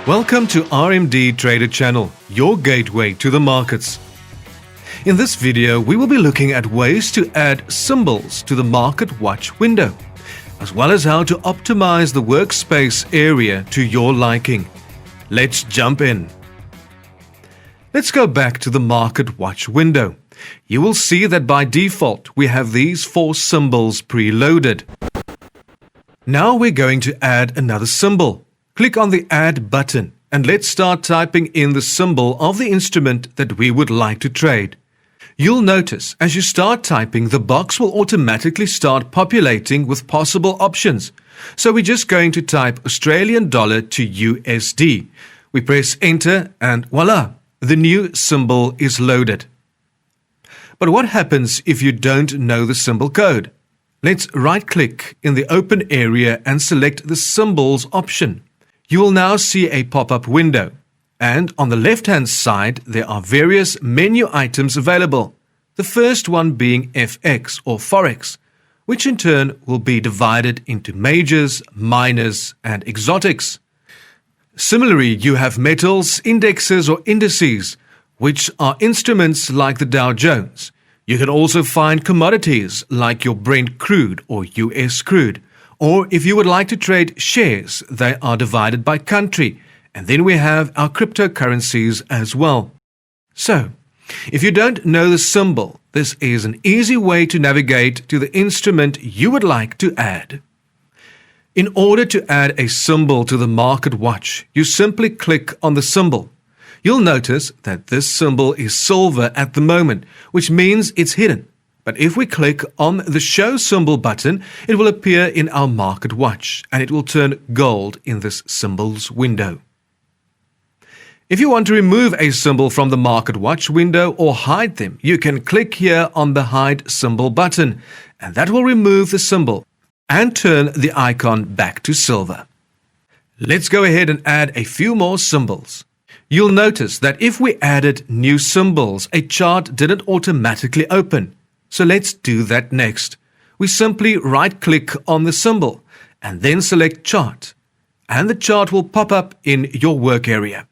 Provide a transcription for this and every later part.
Welcome to RMDTRADER channel, your gateway to the markets. In this video, we will be looking at ways to add symbols to the Market Watch window, as well as how to optimize the workspace area to your liking. Let's jump in. Let's go back to the Market Watch window. You will see that by default, we have these 4 symbols preloaded. Now we're going to add another symbol. Click on the Add button and let's start typing in the symbol of the instrument that we would like to trade. You'll notice as you start typing, the box will automatically start populating with possible options. So we're just going to type Australian dollar to USD. We press Enter and voila, the new symbol is loaded. But what happens if you don't know the symbol code? Let's right-click in the open area and select the Symbols option. You will now see a pop-up window, and on the left-hand side there are various menu items available. The first one being FX or Forex, which in turn will be divided into majors, minors, and exotics. Similarly, you have metals, indexes or indices, which are instruments like the Dow Jones. You can also find commodities like your Brent crude or US crude. Or if you would like to trade shares, they are divided by country. And then we have our cryptocurrencies as well. So, if you don't know the symbol, this is an easy way to navigate to the instrument you would like to add. In order to add a symbol to the Market Watch, you simply click on the symbol. You'll notice that this symbol is silver at the moment, which means it's hidden. But if we click on the Show Symbol button, it will appear in our Market Watch and it will turn gold in this Symbols window. If you want to remove a symbol from the Market Watch window or hide them, you can click here on the Hide Symbol button and that will remove the symbol and turn the icon back to silver. Let's go ahead and add a few more symbols. You'll notice that if we added new symbols, a chart didn't automatically open. So let's do that next. We simply right-click on the symbol and then select Chart, and the chart will pop up in your work area.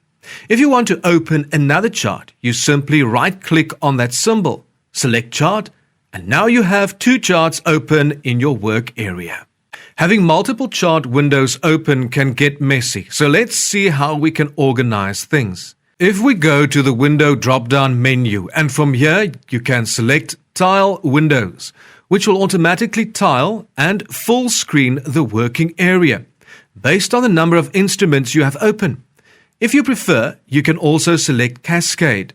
If you want to open another chart, you simply right-click on that symbol, select Chart, and now you have 2 charts open in your work area. Having multiple chart windows open can get messy, so let's see how we can organize things. If we go to the Window drop-down menu, and from here you can select Tile Windows, which will automatically tile and full screen the working area based on the number of instruments you have open. If you prefer, you can also select Cascade,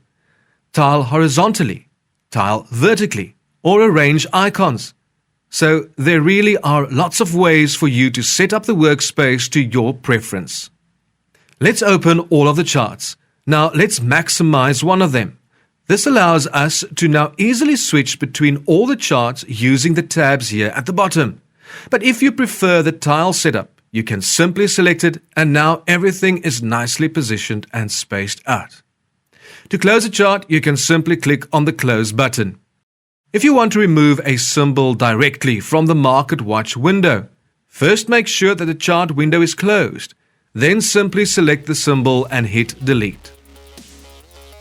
tile horizontally, tile vertically, or arrange icons. So there really are lots of ways for you to set up the workspace to your preference. Let's open all of the charts. Now let's maximize one of them. This allows us to now easily switch between all the charts using the tabs here at the bottom. But if you prefer the tile setup, you can simply select it and now everything is nicely positioned and spaced out. To close a chart, you can simply click on the Close button. If you want to remove a symbol directly from the Market Watch window, first make sure that the chart window is closed. Then simply select the symbol and hit Delete.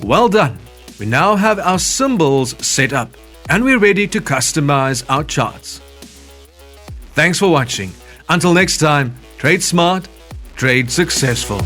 Well done! We now have our symbols set up and we're ready to customize our charts. Thanks for watching. Until next time, trade smart, trade successful.